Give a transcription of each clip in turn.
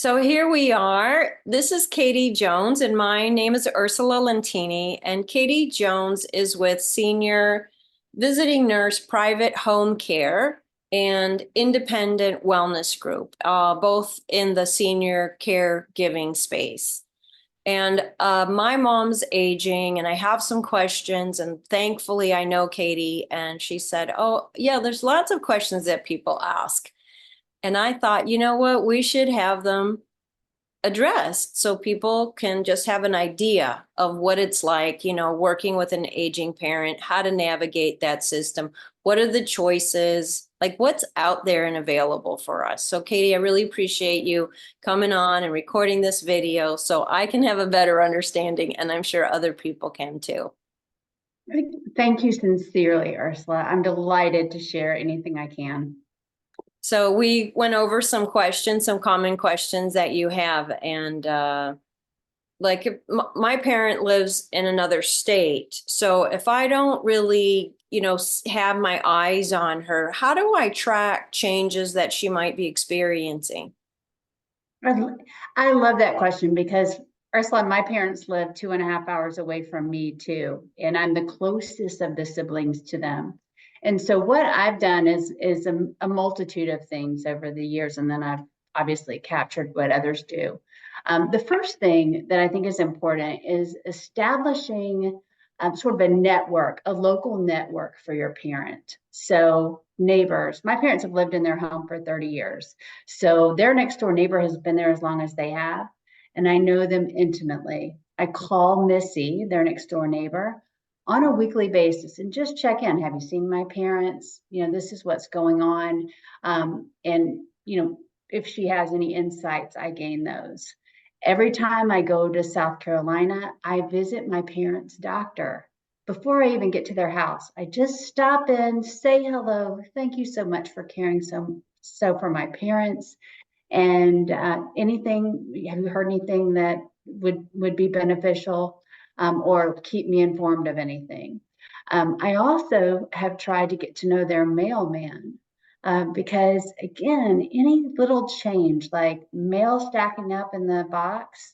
So here we are. This is Katie Jones, and my name is Ursula Lentini. And Katie Jones is with Senior Visiting Nurse Private Home Care and Independent Wellness Group, both in the senior caregiving space. And my mom's aging, and I have some questions. And thankfully, I know Katie, and she said, "Oh, yeah, there's lots of questions that people ask." And I thought, you know what, we should have them addressed so people can just have an idea of what it's like, working with an aging parent, how to navigate that system. What are the choices? Like what's out there and available for us? So Katie, I really appreciate you coming on and recording this video so I can have a better understanding, and I'm sure other people can too. Thank you sincerely, Ursula. I'm delighted to share anything I can. So we went over some questions, some common questions that you have. And like if my parent lives in another state. So if I don't really, have my eyes on her, how do I track changes that she might be experiencing? I love that question because Ursula, my parents live 2.5 hours away from me too, and I'm the closest of the siblings to them. And so what I've done is a multitude of things over the years, and then I've obviously captured what others do. The first thing that I think is important is establishing sort of a network, a local network for your parent. So neighbors, my parents have lived in their home for 30 years. So their next door neighbor has been there as long as they have, and I know them intimately. I call Missy, their next door neighbor, on a weekly basis and just check in. Have you seen my parents? This is what's going on. And if she has any insights, I gain those. Every time I go to South Carolina, I visit my parents' doctor. Before I even get to their house, I just stop in, say hello. Thank you so much for caring so for my parents. And anything, have you heard anything that would be beneficial, or keep me informed of anything? I also have tried to get to know their mailman, because again, any little change like mail stacking up in the box,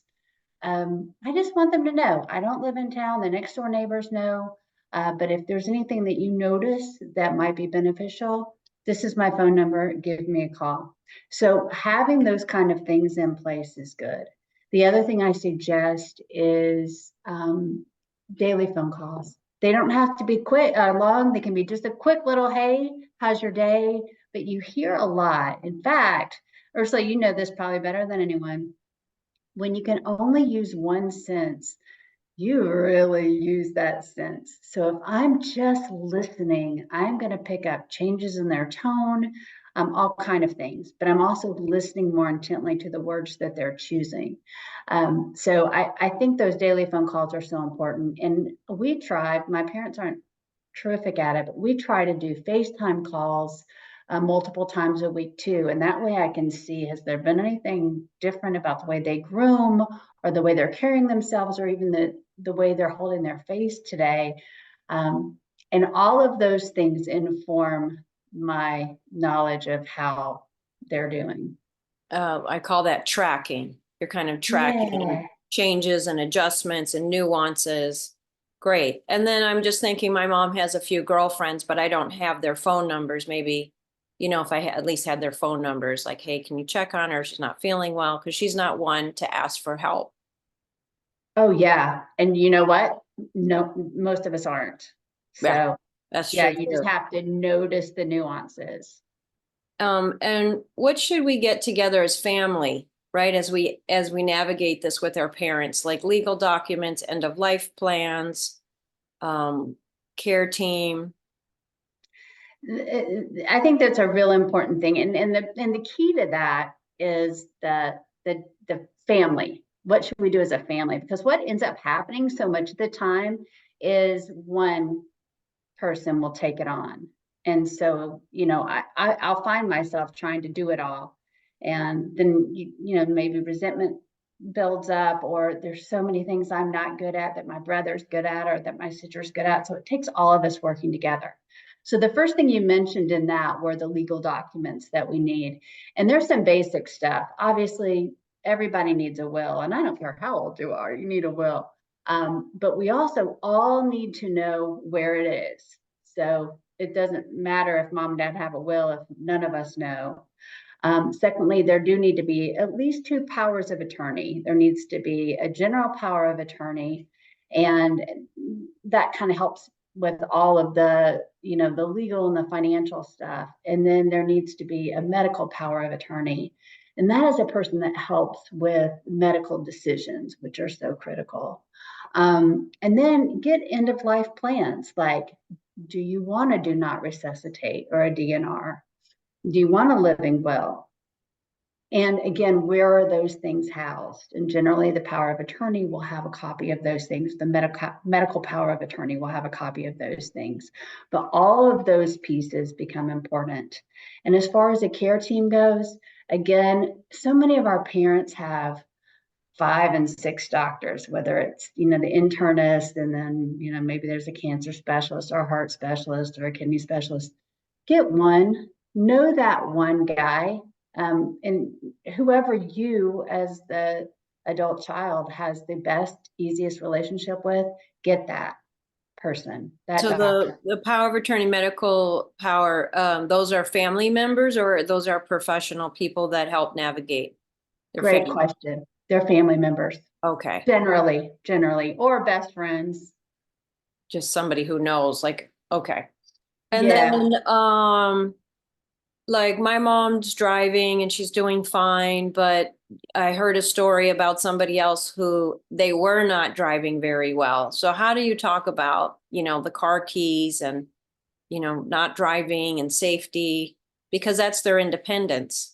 I just want them to know. I don't live in town, the next door neighbors know, but if there's anything that you notice that might be beneficial, this is my phone number, give me a call. So having those kind of things in place is good. The other thing I suggest is daily phone calls. They don't have to be long. They can be just a quick little, hey, how's your day? But you hear a lot. In fact, Ursula, you know this probably better than anyone. When you can only use one sense, you really use that sense. So if I'm just listening, I'm going to pick up changes in their tone, all kind of things. But I'm also listening more intently to the words that they're choosing. So I think those daily phone calls are so important. And we try. My parents aren't terrific at it, but we try to do FaceTime calls multiple times a week too. And that way I can see, has there been anything different about the way they groom or the way they're carrying themselves, or even the way they're holding their face today. And all of those things inform my knowledge of how they're doing. I call that tracking. You're kind of tracking Yeah. changes and adjustments and nuances. Great. And then I'm just thinking my mom has a few girlfriends, but I don't have their phone numbers. Maybe, if I at least had their phone numbers, like, hey, can you check on her? She's not feeling well, because she's not one to ask for help. Oh, yeah. And you know what? No, most of us aren't. Yeah, So, that's yeah, true you just too. have to notice the nuances. And what should we get together as family, right? As we navigate this with our parents, like legal documents, end of life plans, um, care I think that's a real important thing, and the key to that is the family. What should we do as a family? Because what ends up happening so much of the time is one person will take it on, and so I'll find myself trying to do it all, and then maybe resentment builds up, or there's so many things I'm not good at that my brother's good at, or that my sister's good at. So it takes all of us working together. So the first thing you mentioned in that were the legal documents that we need. And there's some basic stuff. Obviously, everybody needs a will, and I don't care how old you are, you need a will. But we also all need to know where it is. So it doesn't matter if mom and dad have a will if none of us know. Secondly, there do need to be at least two powers of attorney. There needs to be a general power of attorney, and that kind of helps with all of the, the legal and the financial stuff. And then there needs to be a medical power of attorney. And that is a person that helps with medical decisions, which are so critical. And then get end of life plans like, do you want to do not resuscitate or a DNR? Do you want a living will? And again, where are those things housed? And generally, the power of attorney will have a copy of those things. The medical power of attorney will have a copy of those things. But all of those pieces become important. And as far as a care team goes, again, so many of our parents have 5 and 6 doctors, whether it's, the internist, and then, maybe there's a cancer specialist or a heart specialist or a kidney specialist. Get one, know that one guy, and whoever you as the adult child has the best, easiest relationship with, get that person, that So doctor. the power of attorney, medical power, those are family members or those are professional people that help navigate their Great family? question. They're family members, Okay, generally, or best friends. just somebody who knows, like, okay. And Yeah. then, like my mom's driving and she's doing fine, but I heard a story about somebody else who they were not driving very well. So how do you talk about, the car keys and, not driving and safety? Because that's their independence.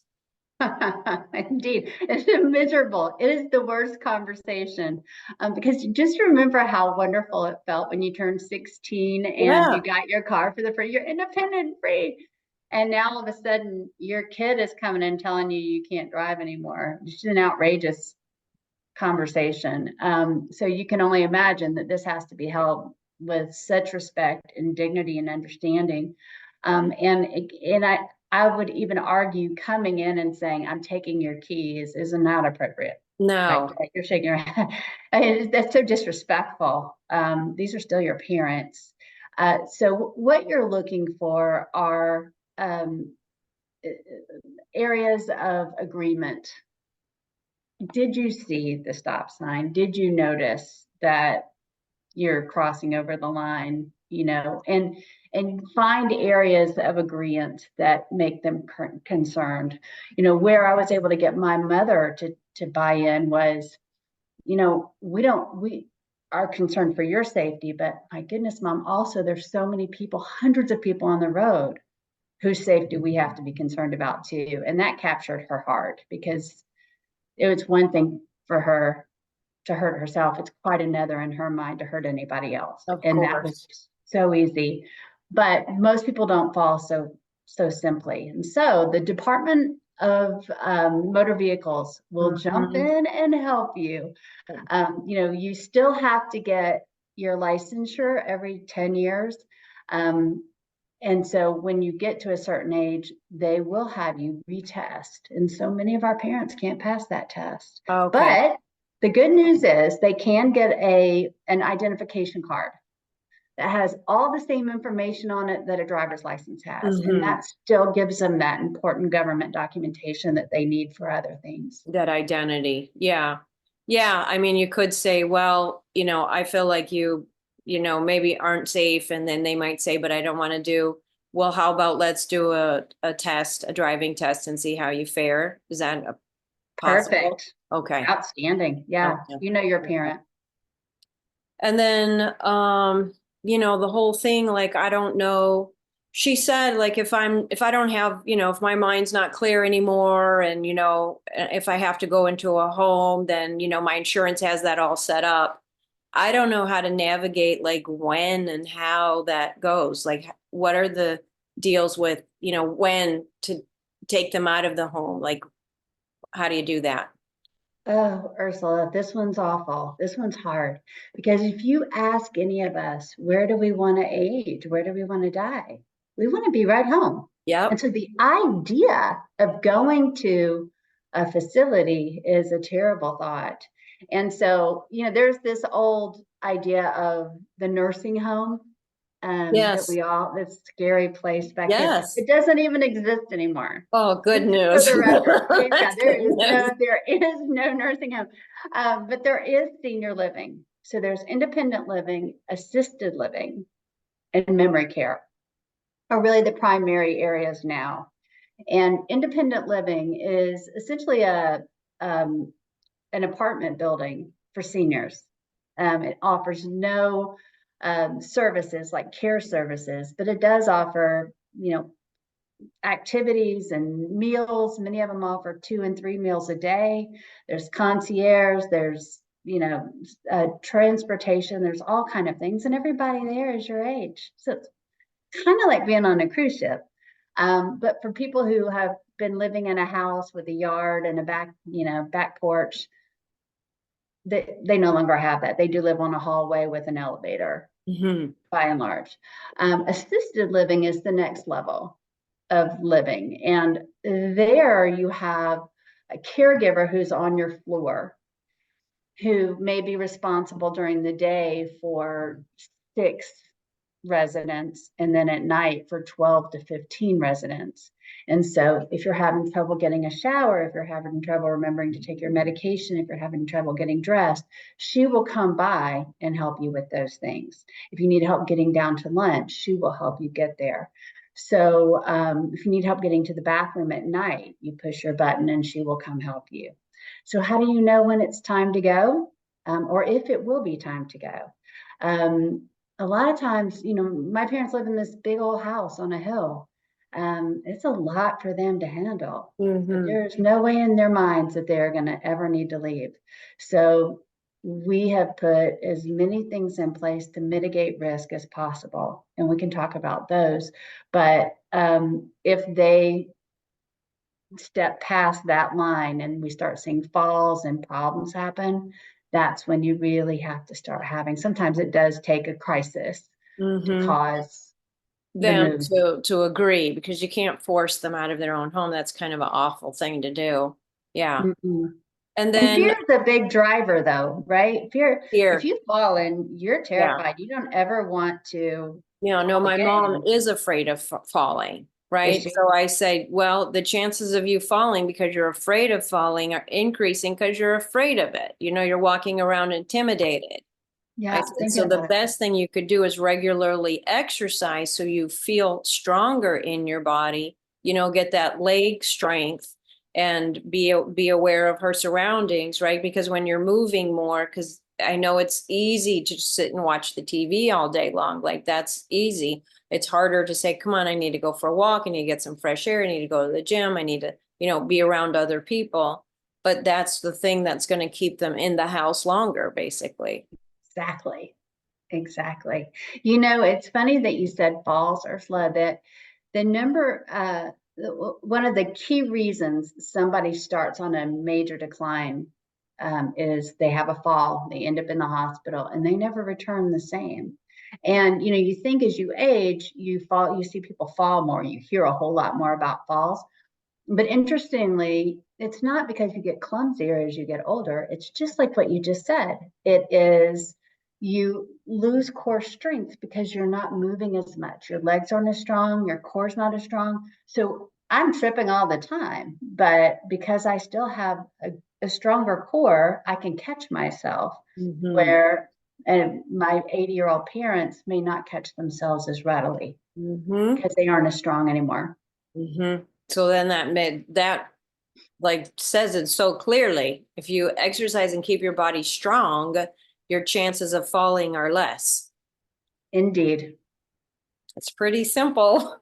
Indeed, it's miserable. It is the worst conversation, because just remember how wonderful it felt when you turned 16 and Yeah. you got your car for the free. You're independent, free, and now all of a sudden your kid is coming and telling you you can't drive anymore. It's just an outrageous conversation. So you can only imagine that this has to be held with such respect and dignity and understanding. And I would even argue coming in and saying, I'm taking your keys is not appropriate. Right, No. you're shaking your head. That's so disrespectful. These are still your parents. So what you're looking for are areas of agreement. Did you see the stop sign? Did you notice that you're crossing over the line? And find areas of agreement that make them concerned. Where I was able to get my mother to buy in was, we are concerned for your safety, but my goodness, mom, also there's so many people, hundreds of people on the road whose safety we have to be concerned about too. And that captured her heart, because it was one thing for her to hurt herself. It's quite another in her mind to hurt anybody else. Of And that was course. so easy. But most people don't fall so simply. And so the Department of Motor Vehicles will jump Mhm. in and help you. You still have to get your licensure every 10 years. And so when you get to a certain age, they will have you retest. And so many of our parents can't pass that test. Okay. But the good news is they can get an identification card that has all the same information on it that a driver's license has. And Hmm. that still gives them that important government documentation that they need for other things. That identity. Yeah. Yeah. I mean, you could say, well, I feel like maybe aren't safe. And then they might say, but I don't want to do, well, how about let's do a test, a driving test and see how you fare? Is that possible? Perfect. Okay. Outstanding. Yeah. Okay. You know your Okay. parent. And then, the whole thing, like, I don't know. She said, like, if I don't have, if my mind's not clear anymore and, if I have to go into a home, then, my insurance has that all set up. I don't know how to navigate, like, when and how that goes. Like, what are the deals with, when to take them out of the home? Like, how do you do that? Oh, Ursula, this one's awful. This one's hard, because if you ask any of us, where do we want to age? Where do we want to die? We want to be right home. And Yep. so the idea of going to a facility is a terrible thought. And so, there's this old idea of the nursing home, that Yes, we all, this scary place back here. yes. It doesn't even exist anymore. Oh, good Just for news. the record, yeah, That's good news. there is no nursing home, but there is senior living. So there's independent living, assisted living, and memory care are really the primary areas now. And independent living is essentially um, an apartment building for seniors. It offers no services like care services, but it does offer, activities and meals. Many of them offer 2 and 3 meals a day. There's concierge, there's, transportation, there's all kind of things, and everybody there is your age. So it's kind of like being on a cruise ship. But for people who have been living in a house with a yard and a back porch, they no longer have that. They do live on a hallway with an elevator, Mhm. by and large. Assisted living is the next level of living. And there you have a caregiver who's on your floor, who may be responsible during the day for 6 residents and then at night for 12 to 15 residents. And so if you're having trouble getting a shower, if you're having trouble remembering to take your medication, if you're having trouble getting dressed, she will come by and help you with those things. If you need help getting down to lunch, she will help you get there. So if you need help getting to the bathroom at night, you push your button and she will come help you. So how do you know when it's time to go, or if it will be time to go? A lot of times, my parents live in this big old house on a hill. It's a lot for them to handle, but Mhm. there's no way in their minds that they're going to ever need to leave. So we have put as many things in place to mitigate risk as possible, and we can talk about those. But if they step past that line and we start seeing falls and problems happen, that's when you really have to start having, sometimes it does take a crisis to Mhm. cause the Them move. to agree, because you can't force them out of their own home. That's kind of an awful thing to do. Yeah. Mhm. And And then fear is a big driver though, right? Fear, if here, you've fallen, you're yeah. terrified. You don't ever want to No, fall my mom again. is afraid of falling, Is right? she? So I say, well, the chances of you falling because you're afraid of falling are increasing because you're afraid of it. You're walking around intimidated. I Yeah, said, thinking so the about it. best thing you could do is regularly exercise so you feel stronger in your body, get that leg strength and be aware of her surroundings, right? Because when you're moving more, because I know it's easy to just sit and watch the TV all day long. Like that's easy. It's harder to say, come on, I need to go for a walk. I need to get some fresh air. I need to go to the gym. I need to, be around other people. But that's the thing that's going to keep them in the house longer, basically. Exactly. Exactly. It's funny that you said falls, Ursula, that the number, one of the key reasons somebody starts on a major decline is they have a fall, they end up in the hospital, and they never return the same. And you think as you age, you fall, you see people fall more, you hear a whole lot more about falls. But interestingly, it's not because you get clumsier as you get older. It's just like what you just said. It is you lose core strength because you're not moving as much. Your legs aren't as strong, your core's not as strong. So I'm tripping all the time, but because I still have a stronger core, I can catch myself Hmm. where and my 80-year-old parents may not catch themselves as readily Hmm. because they aren't as strong anymore. Hmm. So then that like says it so clearly. If you exercise and keep your body strong, your chances of falling are less. Indeed. It's pretty simple.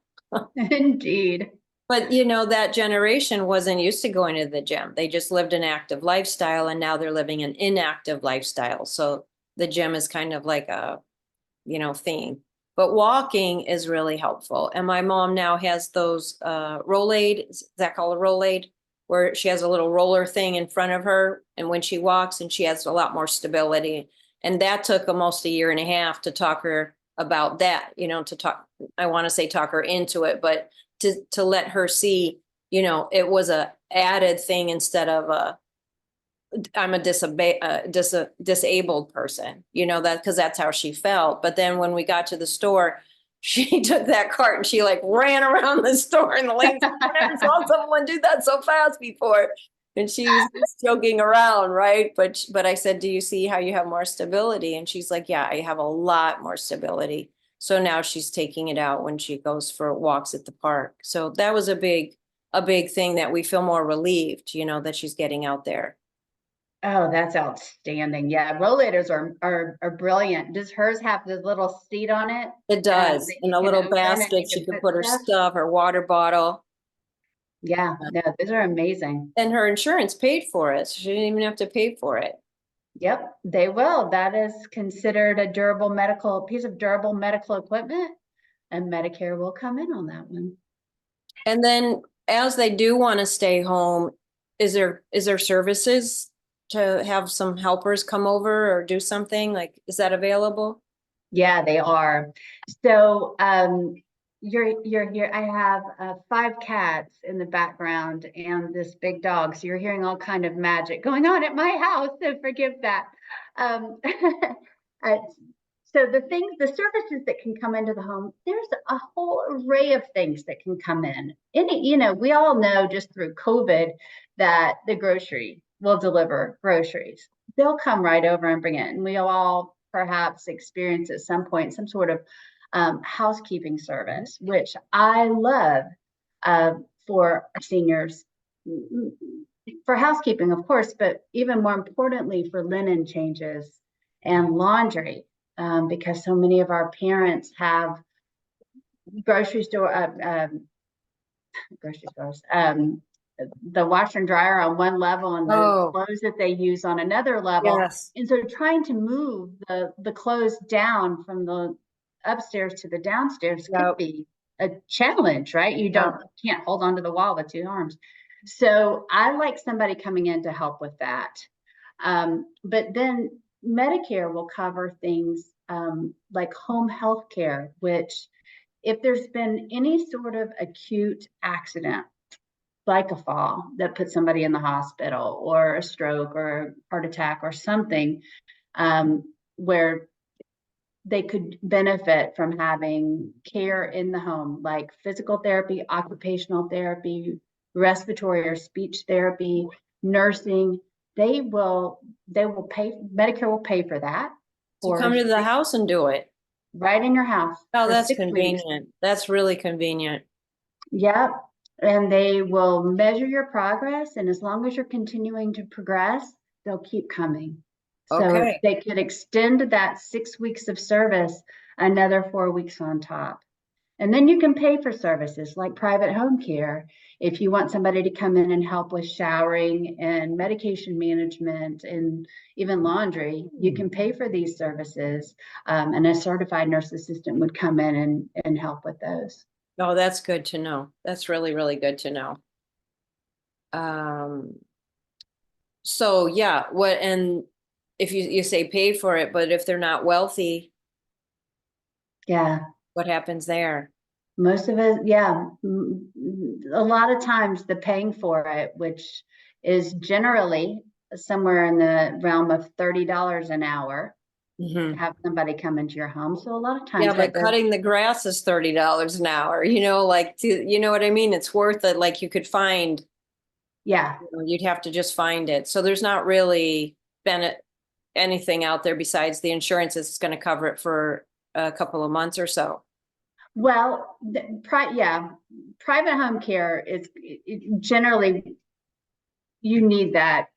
Indeed. But that generation wasn't used to going to the gym. They just lived an active lifestyle and now they're living an inactive lifestyle. So the gym is kind of like a, theme. But walking is really helpful. And my mom now has those Rolade, is that called a Rolade? Where she has a little roller thing in front of her. And when she walks, and she has a lot more stability. And that took almost a year and a half to talk her about that, to talk, I want to say talk her into it, but to let her see, it was a added thing instead of I'm a disabled person, you know, that because that's how she felt. But then when we got to the store, she took that cart and she like ran around the store in the lanes. I never saw someone do that so fast before. And she was just joking around, right? But I said, do you see how you have more stability? And she's like, yeah, I have a lot more stability. So now she's taking it out when she goes for walks at the park. So that was a big thing that we feel more relieved, you know, that she's getting out there. Oh, that's outstanding. Yeah, rollators are brilliant. Does hers have the little seat on it? It That does. In you a can little open and you basket, she can could put put her stuff? stuff, her water bottle, Yeah, no, those are amazing. and her insurance paid for it. So she didn't even have to pay for it. Yep, they will. That is considered a piece of durable medical equipment, and Medicare will come in on that one. And then as they do want to stay home, is there services to have some helpers come over or do something? Like, is that available? Yeah, they are. So, you're here. I have 5 cats in the background and this big dog. So you're hearing all kind of magic going on at my house. So forgive that. Um, uh, so the services that can come into the home, there's a whole array of things that can come in. We all know just through COVID that the grocery will deliver groceries. They'll come right over and bring it. And we all perhaps experience at some point some sort of housekeeping service, which I love for our seniors, for housekeeping, of course, but even more importantly for linen changes and laundry, because so many of our parents have grocery store grocery stores, the washer and dryer on one level and the Oh, clothes that they use on another level. yes. And so trying to move the clothes down from the upstairs to the downstairs could Yep. be a challenge, right? Yep. Can't hold onto the wall with 2 arms. So I like somebody coming in to help with that. But then Medicare will cover things like home health care, which if there's been any sort of acute accident, like a fall that puts somebody in the hospital, or a stroke or a heart attack or something, where they could benefit from having care in the home, like physical therapy, occupational therapy, respiratory or speech therapy, nursing. They will pay, Medicare will pay for that To for come to the house and do it. right in your house Oh, for that's 6 weeks. convenient. That's really convenient. Yep. And they will measure your progress. And as long as you're continuing to progress, they'll keep coming. So Okay. they could extend that 6 weeks of service another 4 weeks on top. And then you can pay for services like private home care. If you want somebody to come in and help with showering and medication management and even laundry, you can pay for these services. And a certified nurse assistant would come in and help with those. Oh, that's good to know. That's really, really good to know. Um, so yeah, and if you say pay for it, but if they're not wealthy, Yeah. what happens there? Most of it, yeah. A lot of times the paying for it, which is generally somewhere in the realm of $30 an hour to Mhm. have somebody come into your home. So a lot of Yeah, times that but goes, cutting the grass is $30 an hour, you know, like, you know what I mean? It's worth it. Like you could find, yeah. you'd have to just find it. So there's not really been anything out there besides the insurance that's going to cover it for a couple of months or so. Well, yeah, private home care is generally you need that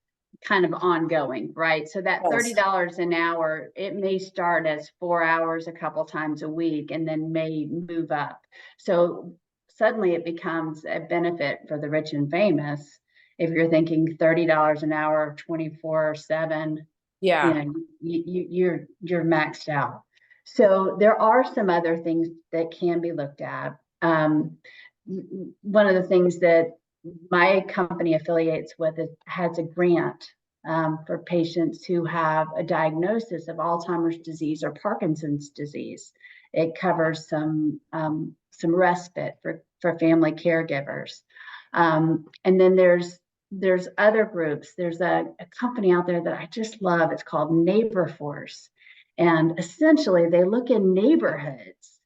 kind of ongoing, right? So that Yes. $30 an hour, it may start as 4 hours a couple times a week and then may move up. So suddenly it becomes a benefit for the rich and famous. If you're thinking $30 an hour, 24/7, Yeah. you're maxed out. So there are some other things that can be looked at. One of the things that my company affiliates with has a grant for patients who have a diagnosis of Alzheimer's disease or Parkinson's disease. It covers some respite for family caregivers. And then there's there's other groups. There's a company out there that I just love. It's called Neighbor Force. And essentially, they look in neighborhoods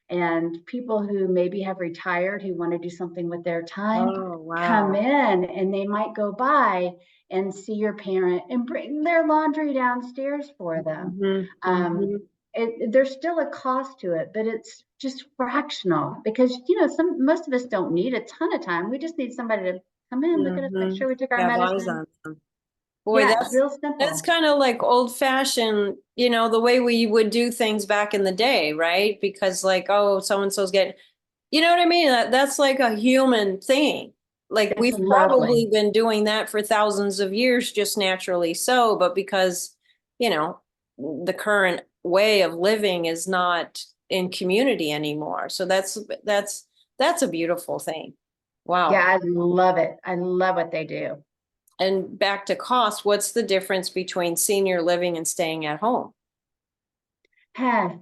and people who maybe have retired who want to do something with their time Oh, come wow. in and they might go by and see your parent and bring their laundry downstairs for them. Mhm, Um, mhm, there's still a cost to it, but it's just fractional because most of us don't need a ton of time. We just need somebody to come in, look at us, make mhm. sure we took our Have eyes medicine. on them. Boy, Yeah, it's real that's simple. kind of like old fashioned, the way we would do things back in the day, right? Because like, oh, so and so's getting, you know what I mean? That's like a human thing. Like It's we've probably lovely. been doing that for thousands of years, just naturally so, but because, you know, the current way of living is not in community anymore. So that's a beautiful thing. Yeah, Wow. I love it. I love what they do. And back to cost, what's the difference between senior living and staying at home?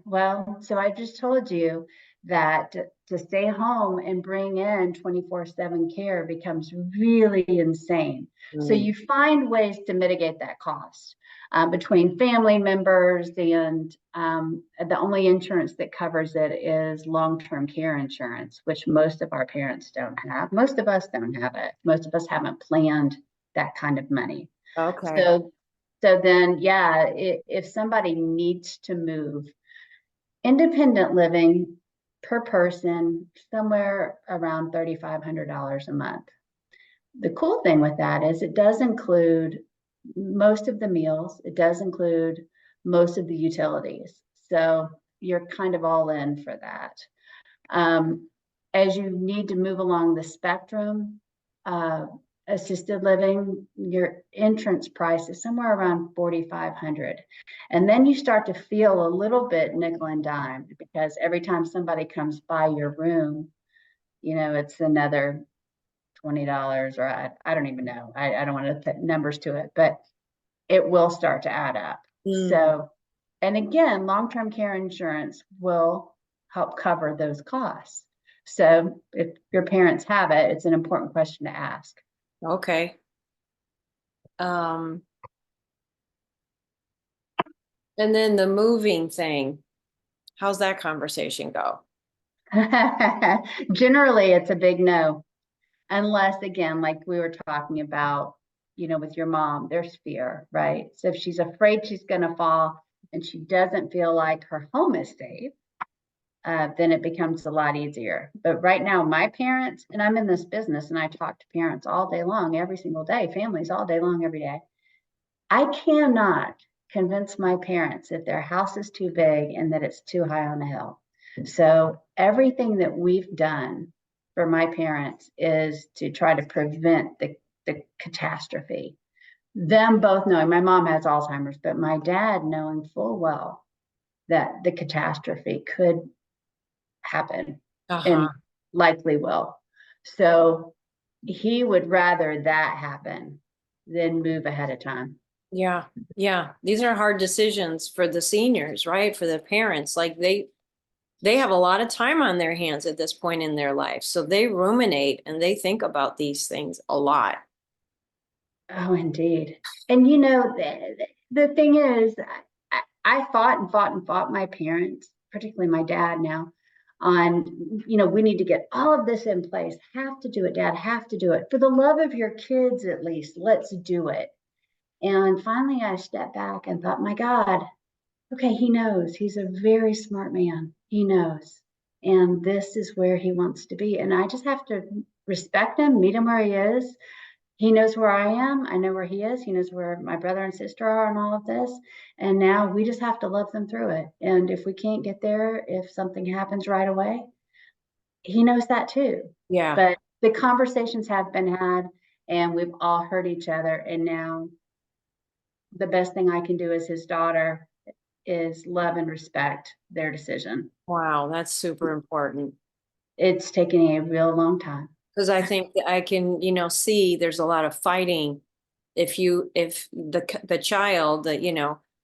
Well, so I just told you that to stay home and bring in 24/7 care becomes really insane. So Mm. you find ways to mitigate that cost between family members, and the only insurance that covers it is long-term care insurance, which most of our parents don't have. Most of us don't have it. Most of us haven't planned that kind of money. Okay. So then, yeah, if somebody needs to move, independent living per person, somewhere around $3,500 a month. The cool thing with that is it does include most of the meals, it does include most of the utilities. So you're kind of all in for that. Um, as you need to move along the spectrum, uh, assisted living, your entrance price is somewhere around 4,500. And then you start to feel a little bit nickel and dime because every time somebody comes by your room, it's another $20, or I don't even know. I don't want to put numbers to it, but it will start to add up. Mm. So, and again, long-term care insurance will help cover those costs. So if your parents have it, it's an important question to ask. Okay. Um, and then the moving thing, how's that conversation go? Generally, it's a big no, unless, again, like we were talking about, with your mom, there's fear, right? So if she's afraid she's going to fall and she doesn't feel like her home is safe, then it becomes a lot easier. But right now, my parents, and I'm in this business and I talk to parents all day long, every single day, families all day long, every day. I cannot convince my parents that their house is too big and that it's too high on a hill. So everything that we've done for my parents is to try to prevent the catastrophe. Them both knowing my mom has Alzheimer's, but my dad knowing full well that the catastrophe could happen Uh-huh. and likely will. So he would rather that happen than move ahead of time. Yeah. Yeah. These are hard decisions for the seniors, right? For the parents. Like they have a lot of time on their hands at this point in their life. So they ruminate and they think about these things a lot. Oh, indeed. And the thing is, I fought and fought and fought my parents, particularly my dad now, on, we need to get all of this in place. Have to do it, Dad, have to do it. For the love of your kids, at least, let's do it. And finally, I stepped back and thought, my God, okay, he knows. He's a very smart man. He knows. And this is where he wants to be. And I just have to respect him, meet him where he is. He knows where I am. I know where he is. He knows where my brother and sister are and all of this. And now we just have to love them through it. And if we can't get there, if something happens right away, he knows that too. Yeah. But the conversations have been had and we've all heard each other. And now the best thing I can do as his daughter is love and respect their decision. Wow. That's super important. It's taken a real long time. Because I think that I can, see there's a lot of fighting if the child,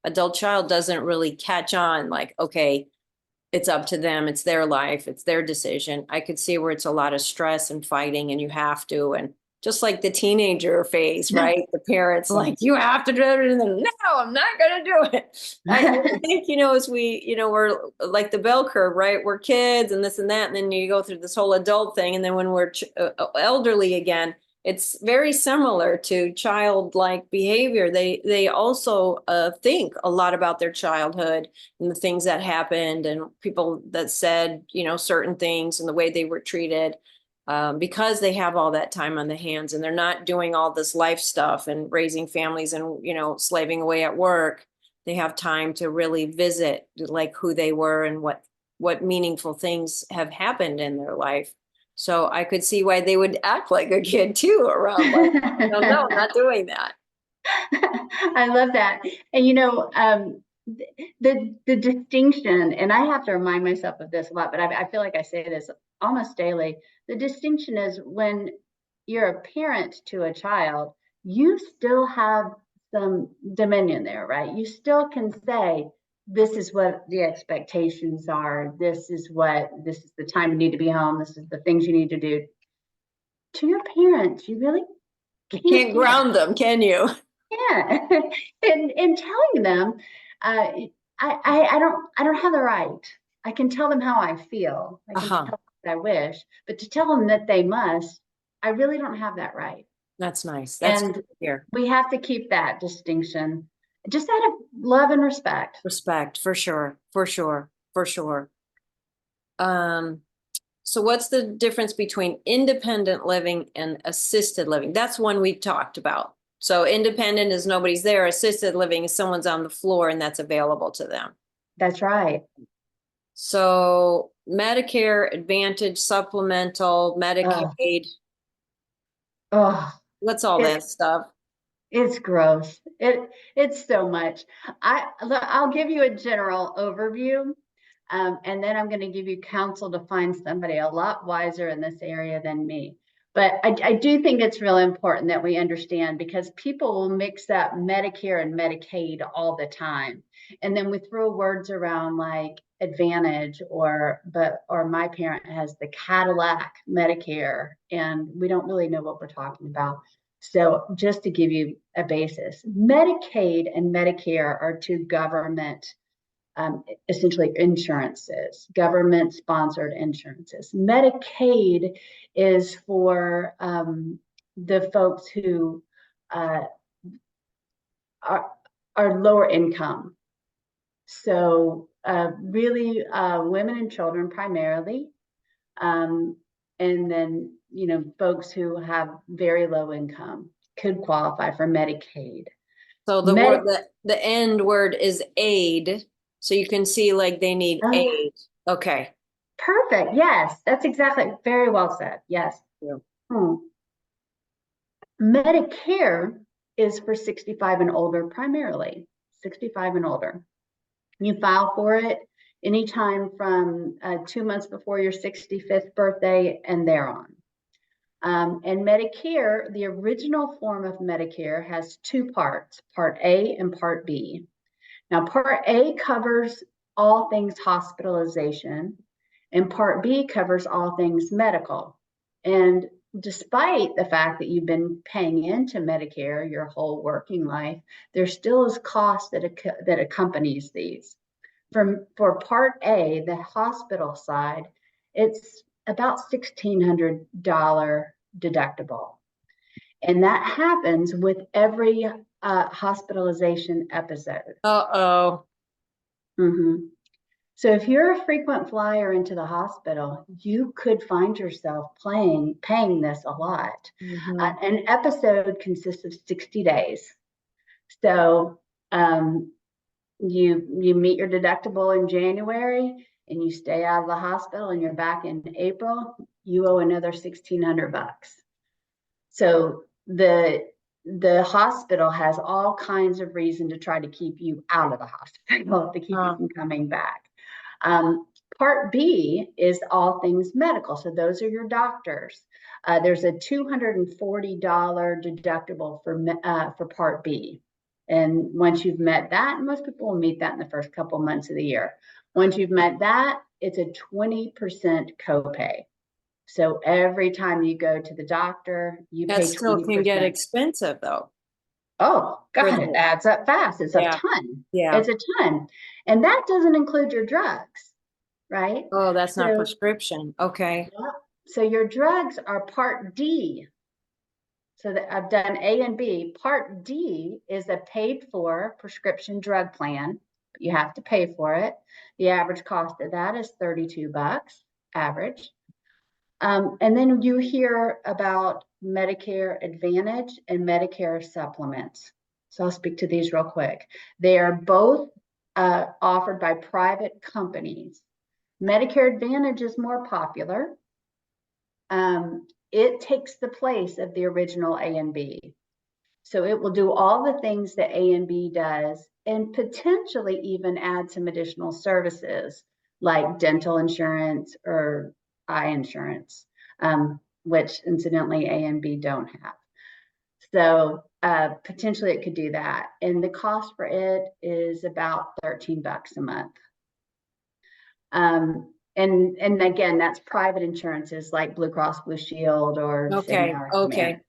adult child doesn't really catch on, like, okay, it's up to them, it's their life, it's their decision. I could see where it's a lot of stress and fighting and you have to, and just like the teenager phase, right? The parents like, you have to do it. And then, no, I'm not going to do it. I think, as we, we're like the bell curve, right? We're kids and this and that. And then you go through this whole adult thing. And then when we're elderly again, it's very similar to childlike behavior. They also think a lot about their childhood and the things that happened and people that said, certain things and the way they were treated. Because they have all that time on the hands and they're not doing all this life stuff and raising families and, slaving away at work. They have time to really visit like who they were and what meaningful things have happened in their life. So I could see why they would act like a kid too around like, no, I'm not doing that. I love that. And the distinction, and I have to remind myself of this a lot, but I feel like I say this almost daily. The distinction is when you're a parent to a child, you still have some dominion there, right? You still can say, this is what the expectations are. This is the time you need to be home. This is the things you need to do. To your parents, you really can't ground them, can you? Yeah, and telling them, I don't have the right. I can tell them how I feel. I can tell them what I wish, but to tell them that they must, I really don't have that right. That's nice. That's good to hear. We have to keep that distinction, just out of love and respect. Respect, for sure, for sure, for sure. So what's the difference between independent living and assisted living? That's one we've talked about. So independent is nobody's there. Assisted living is someone's on the floor and that's available to them. That's right. So Medicare, Advantage, supplemental, Medicaid. What's all that stuff? It's gross. It's so much. I'll give you a general overview. And then I'm going to give you counsel to find somebody a lot wiser in this area than me. But I do think it's really important that we understand, because people will mix up Medicare and Medicaid all the time. And then we throw words around like Advantage or my parent has the Cadillac Medicare, and we don't really know what we're talking about. So just to give you a basis, Medicaid and Medicare are two government essentially insurances, government sponsored insurances. Medicaid is for the folks who are lower income. So really women and children primarily. And then, folks who have very low income could qualify for Medicaid. So the end word is aid. So you can see like they need aid. Okay. Perfect. Yes, that's exactly. Very well said. Yes. Yeah. Medicare is for 65 and older, primarily 65 and older. You file for it anytime from 2 months before your 65th birthday and thereon. And Medicare, the original form of Medicare, has two parts, Part A and Part B. Now, Part A covers all things hospitalization, and Part B covers all things medical. And despite the fact that you've been paying into Medicare your whole working life, there still is cost that accompanies these. For Part A, the hospital side, it's about $1,600 deductible. And that happens with every hospitalization episode. So if you're a frequent flyer into the hospital, you could find yourself paying this a lot. An episode consists of 60 days. So you meet your deductible in January and you stay out of the hospital and you're back in April, you owe another $1,600. So the hospital has all kinds of reason to try to keep you out of the hospital, to keep you from coming back. Part B is all things medical. So those are your doctors. There's a $240 deductible for Part B. And once you've met that, most people will meet that in the first couple months of the year. Once you've met that, it's a 20% copay. So every time you go to the doctor, you That pay still can get 20%. expensive though. Oh, For God, it the, adds up fast. It's a yeah, ton. yeah. It's a ton. And that doesn't include your drugs, right? Oh, that's not So, prescription. Okay. yeah. So your drugs are Part D. So that I've done A and B. Part D is a paid for prescription drug plan. You have to pay for it. The average cost of that is $32 average. And then you hear about Medicare Advantage and Medicare supplements. So I'll speak to these real quick. They are both offered by private companies. Medicare Advantage is more popular. It takes the place of the original A and B. So it will do all the things that A and B does and potentially even add some additional services like dental insurance or eye insurance, which incidentally A and B don't have. So potentially it could do that. And the cost for it is about $13 a month. And again, that's private insurances like Blue Cross Blue Shield or Cigna Okay. or Humana. Okay.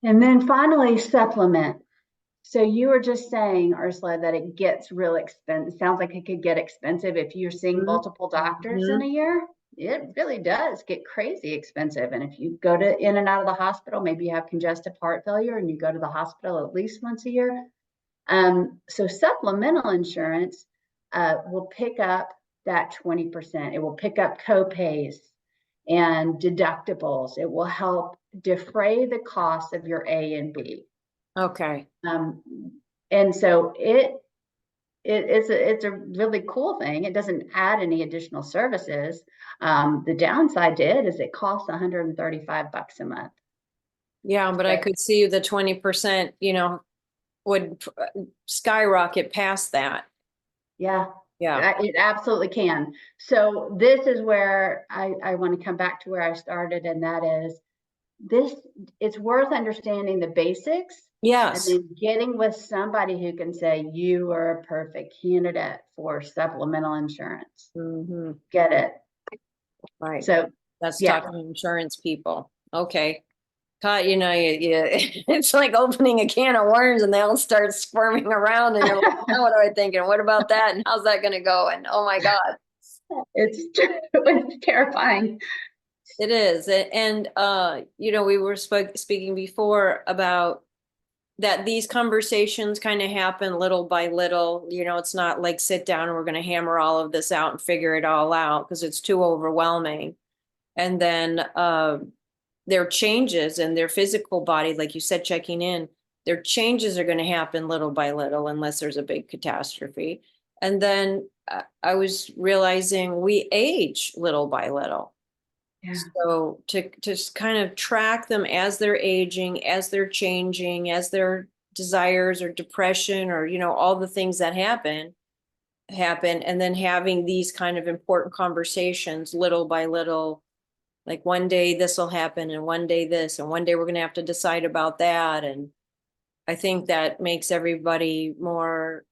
And then finally, supplement. So you were just saying, Ursula, that it gets real expensive. Sounds like it could get expensive if you're seeing multiple doctors in Mm-hmm. a year. It really does get crazy expensive. And if you go to in and out of the hospital, maybe you have congestive heart failure and you go to the hospital at least once a year. So supplemental insurance will pick up that 20%. It will pick up copays and deductibles. It will help defray the cost of your A and B. Okay. Um, and so it's a really cool thing. It doesn't add any additional services. The downside to it is it costs $135 a month. Yeah, but I So, could see the 20%, would skyrocket past that. yeah, Yeah. it absolutely can. So this is where I want to come back to where I started, and that is this, it's worth understanding the basics and Yes. then getting with somebody who can say you are a perfect candidate for supplemental insurance. Mm-hmm. Get it? Right. So That's yeah, talking to insurance people. Okay. It's like opening a can of worms and they all start squirming around and you're like, now what am I thinking? What about that? And how's that going to go? And oh my God, it's terrifying. it is. And, we were speaking before about that these conversations kind of happen little by little. It's not like sit down and we're going to hammer all of this out and figure it all out because it's too overwhelming. And then, their changes in their physical body, like you said, checking in, their changes are going to happen little by little unless there's a big catastrophe. And then I was realizing we age little by little. Yeah. So to just kind of track them as they're aging, as they're changing, as their desires or depression or, all the things that happen, and then having these kind of important conversations little by little, like one day this will happen and one day this, and one day we're going to have to decide about that. And I think that makes everybody more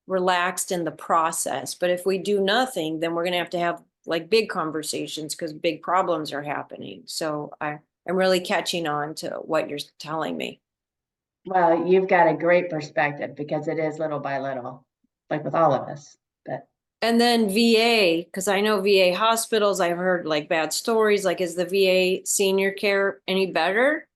relaxed in the process. But if we do nothing, then we're going to have like big conversations because big problems are happening. So I'm really catching on to what you're telling me. Well, you've got a great perspective because it is little by little, like with all of us. But And then VA, because I know VA hospitals, I've heard like bad stories. Like, is the VA senior care any better?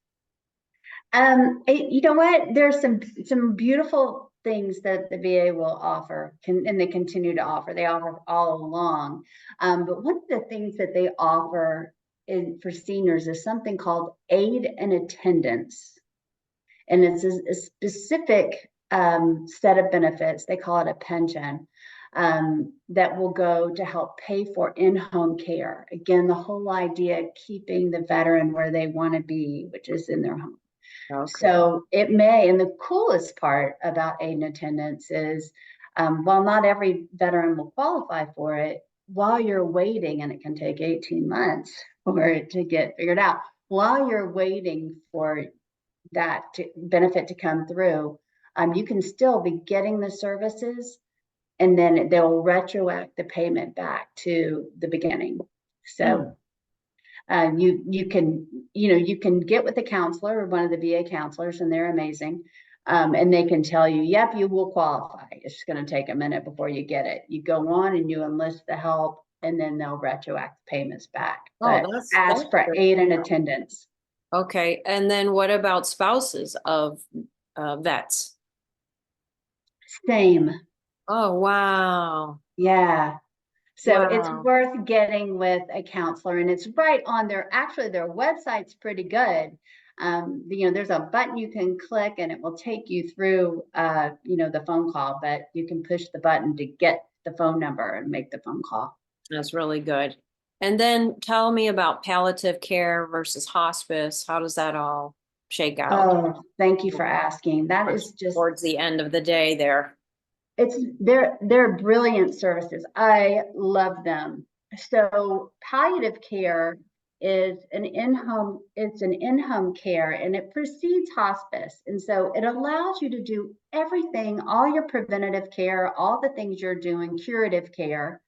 you know what? There's some beautiful things that the VA will offer, and they continue to offer. They offer all along. But one of the things that they offer for seniors is something called aid and attendance, and it's a specific set of benefits. They call it a pension. That will go to help pay for in-home care. Again, the whole idea of keeping the veteran where they want to be, which is in their home. Okay. So it may, and the coolest part about aid and attendance is, while not every veteran will qualify for it, while you're waiting, and it can take 18 months for it to get figured out, while you're waiting for that benefit to come through, you can still be getting the services, and then they'll retroact the payment back to the beginning. So you can, you can get with a counselor or one of the VA counselors, and they're amazing. And they can tell you, yep, you will qualify. It's just going to take a minute before you get it. You go on and you enlist the help, and then they'll retroact the payments back. Oh, But that's ask for great. aid and attendance. Okay, and then what about spouses of vets? Same. Oh, wow. Yeah. So it's Wow. worth getting with a counselor, and it's right on actually their website's pretty good. There's a button you can click and it will take you through, the phone call, but you can push the button to get the phone number and make the phone call. That's really good. And then tell me about palliative care versus hospice. How does that all shake out Oh, thank you for asking. That is just, towards the end of the day there? they're brilliant services. I love them. So palliative care is it's an in-home care, and it precedes hospice. And so it allows you to do everything, all your preventative care, all the things you're doing, curative care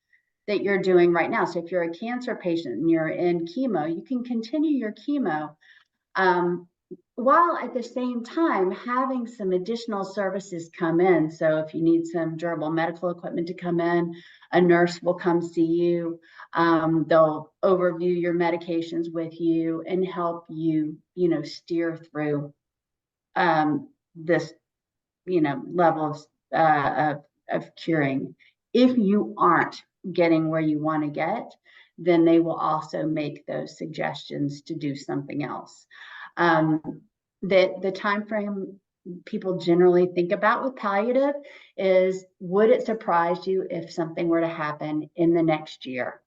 that you're doing right now. So if you're a cancer patient and you're in chemo, you can continue your chemo, um, while at the same time having some additional services come in. So if you need some durable medical equipment to come in, a nurse will come see you. They'll overview your medications with you and help you, steer through this, level of curing. If you aren't getting where you want to get, then they will also make those suggestions to do something else. Um, the time frame people generally think about with palliative is, would it surprise you if something were to happen in the next year?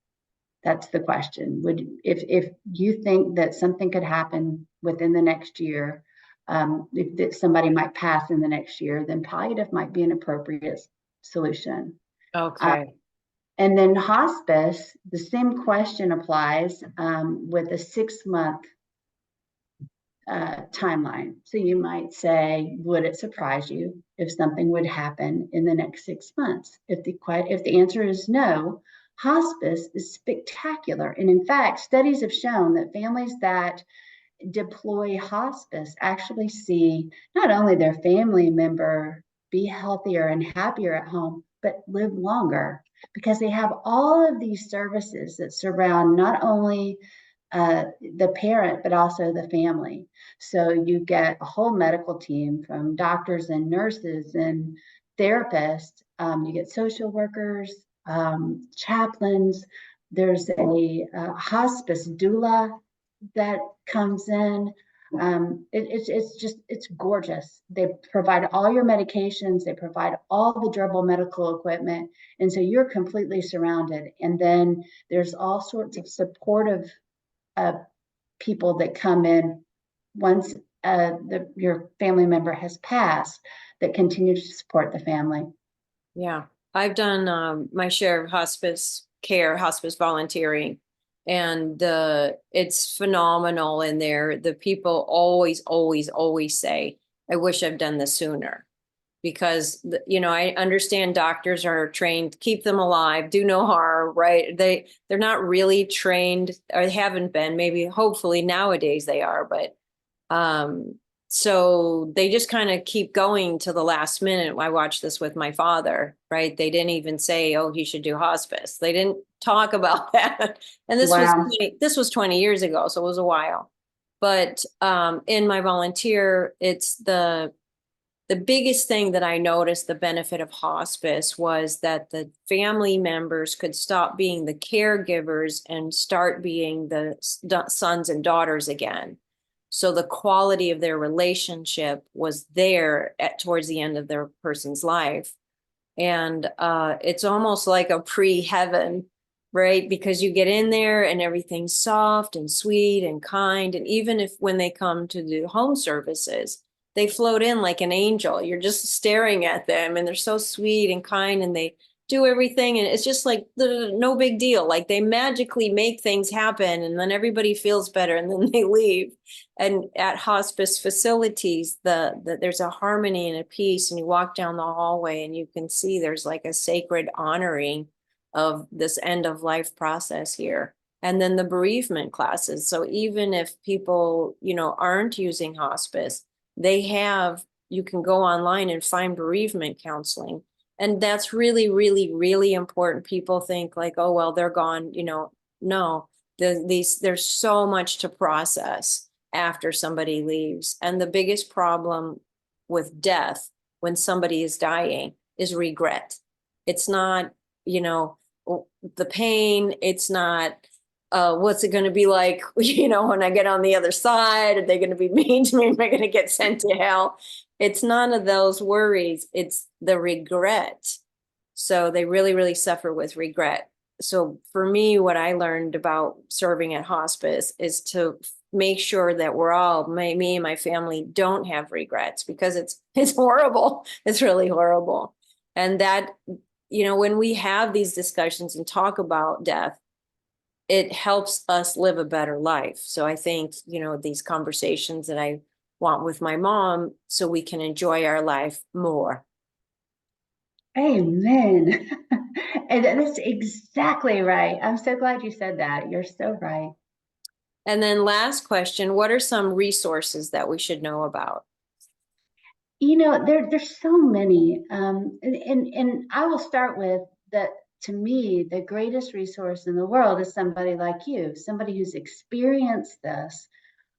That's the question. If you think that something could happen within the next year, if that somebody might pass in the next year, then palliative might be an appropriate solution. Uh, Okay. and then hospice, the same question applies, with a 6-month timeline. So you might say, would it surprise you if something would happen in the next 6 months? If the answer is no, hospice is spectacular. And in fact, studies have shown that families that deploy hospice actually see not only their family member be healthier and happier at home, but live longer, because they have all of these services that surround not only the parent, but also the family. So you get a whole medical team from doctors and nurses and therapists. You get social workers, chaplains. There's a hospice doula that comes in. It's gorgeous. They provide all your medications. They provide all the durable medical equipment, and so you're completely surrounded. And then there's all sorts of supportive uh, people that come in once your family member has passed, that continue to support the family. Yeah. I've done my share of hospice care, hospice volunteering, and it's phenomenal in there. The people always, always, always say, I wish I've done this sooner. Because, I understand doctors are trained to keep them alive, do no harm, right? They're not really trained, or haven't been, maybe hopefully nowadays they are, but so they just kind of keep going to the last minute. I watched this with my father, right? They didn't even say, oh, he should do hospice. They didn't talk about that. And Wow. this was 20 years ago, so it was a while. But in my volunteer, it's the biggest thing that I noticed the benefit of hospice was that the family members could stop being the caregivers and start being the sons and daughters again. So the quality of their relationship was there towards the end of their person's life. And it's almost like a pre-heaven, right? Because you get in there and everything's soft and sweet and kind. And even if when they come to do home services, they float in like an angel. You're just staring at them and they're so sweet and kind and they do everything. And it's just like no big deal. Like they magically make things happen and then everybody feels better and then they leave. And at hospice facilities, there's a harmony and a peace, and you walk down the hallway and you can see there's like a sacred honoring of this end of life process here. And then the bereavement classes. So even if people, aren't using hospice, you can go online and find bereavement counseling. And that's really, really, really important. People think like, oh, well, they're gone, no, there's so much to process after somebody leaves. And the biggest problem with death when somebody is dying is regret. It's not, the pain, it's not what's it going to be like, when I get on the other side? Are they going to be mean to me? Am I going to get sent to hell? It's none of those worries. It's the regret. So they really, really suffer with regret. So for me, what I learned about serving at hospice is to make sure that me and my family don't have regrets, because it's horrible. It's really horrible. And that, when we have these discussions and talk about death, it helps us live a better life. So I think, these conversations that I want with my mom, so we can enjoy our life more. Amen. And that's exactly right. I'm so glad you said that. You're so right. And then last question, what are some resources that we should know about? There's so many. And I will start with that. To me, the greatest resource in the world is somebody like you, somebody who's experienced this,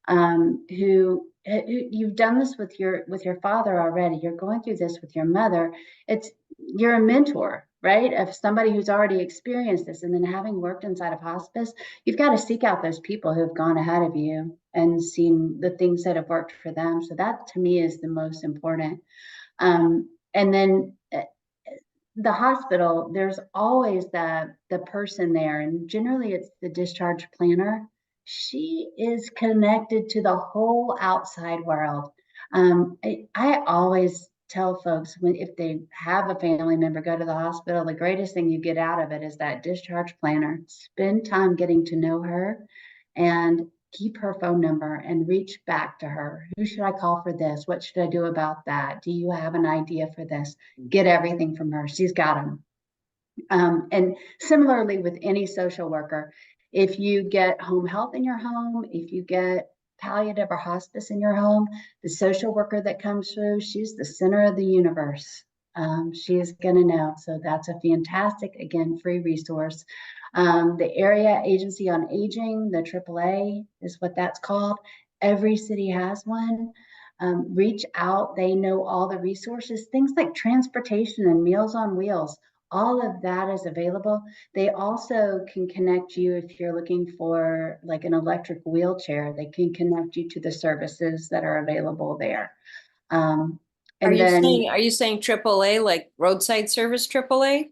who you've done this with your father already. You're going through this with your mother. You're a mentor, right? Of somebody who's already experienced this, and then having worked inside of hospice, you've got to seek out those people who have gone ahead of you and seen the things that have worked for them. So that to me is the most important. And then the hospital, there's always the person there, and generally it's the discharge planner. She is connected to the whole outside world. I always tell folks, if they have a family member go to the hospital, the greatest thing you get out of it is that discharge planner. Spend time getting to know her and keep her phone number and reach back to her. Who should I call for this? What should I do about that? Do you have an idea for this? Get everything from her. She's got them. And similarly with any social worker, if you get home health in your home, if you get palliative or hospice in your home, the social worker that comes through, she's the center of the universe. She is going to know. So that's a fantastic, again, free resource. The Area Agency on Aging, the AAA is what that's called. Every city has one. Reach out. They know all the resources, things like transportation and Meals on Wheels. All of that is available. They also can connect you if you're looking for like an electric wheelchair. They can connect you to the services that are available there. Um, Are and you then saying, are you saying AAA, like roadside service AAA?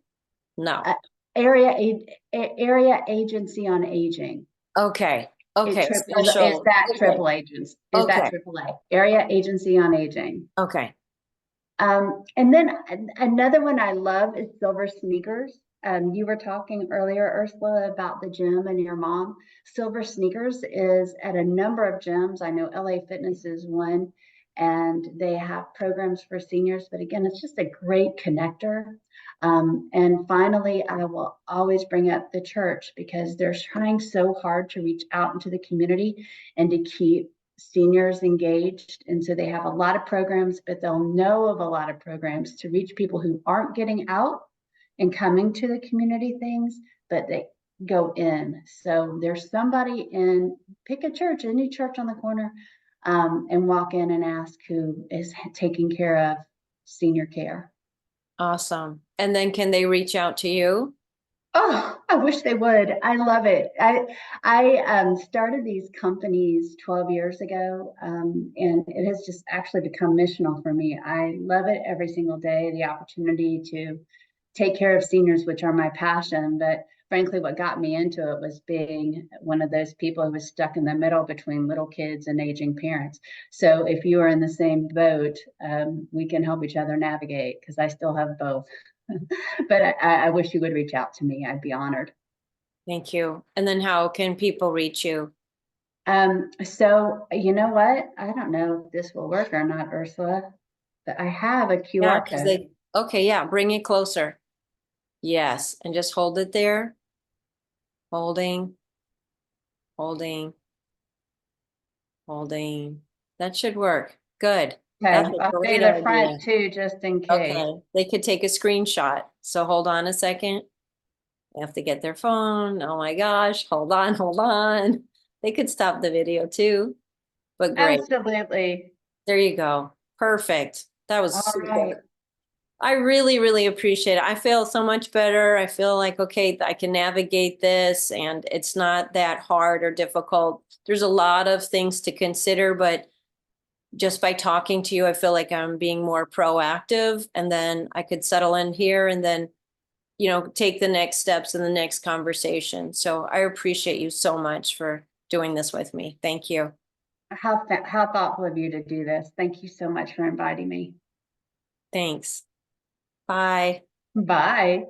No. uh, area Agency on Aging. Okay. It Okay. is Special. that Okay. triple agency? Is that Okay. AAA? Area Agency on Aging. Okay. And then another one I love is Silver Sneakers. You were talking earlier, Ursula, about the gym and your mom. Silver Sneakers is at a number of gyms. I know LA Fitness is one, and they have programs for seniors. But again, it's just a great connector. And finally, I will always bring up the church because they're trying so hard to reach out into the community and to keep seniors engaged. And so they have a lot of programs, but they'll know of a lot of programs to reach people who aren't getting out and coming to the community things, but they go in. So there's somebody pick a church, any church on the corner, and walk in and ask who is taking care of senior care. Awesome. And then can they reach out to you? Oh, I wish they would. I love it. I started these companies 12 years ago, and it has just actually become missional for me. I love it every single day, the opportunity to take care of seniors, which are my passion. But frankly, what got me into it was being one of those people who was stuck in the middle between little kids and aging parents. So if you are in the same boat, we can help each other navigate because I still have both. But I wish you would reach out to me. I'd be honored. Thank you. And then how can people reach you? So you know what? I don't know if this will work or not, Ursula, but I have a Yeah, QR because code. okay, yeah, bring it closer. Yes, and just hold it there. Holding. holding. Holding. That should work. Good. Okay, That's a I'll great do the idea. front too, just in case. Okay, they could take a screenshot. So hold on a second. They have to get their phone. Oh my gosh, hold on, hold on. They could stop the video too, but great. Absolutely. There you go. Perfect. That was All right. super. I really, really appreciate it. I feel so much better. I feel like, okay, I can navigate this and it's not that hard or difficult. There's a lot of things to consider, but just by talking to you, I feel like I'm being more proactive, and then I could settle in here and then, take the next steps in the next conversation. So I appreciate you so much for doing this with me. Thank you. How thoughtful of you to do this. Thank you so much for inviting me. Thanks. Bye. Bye.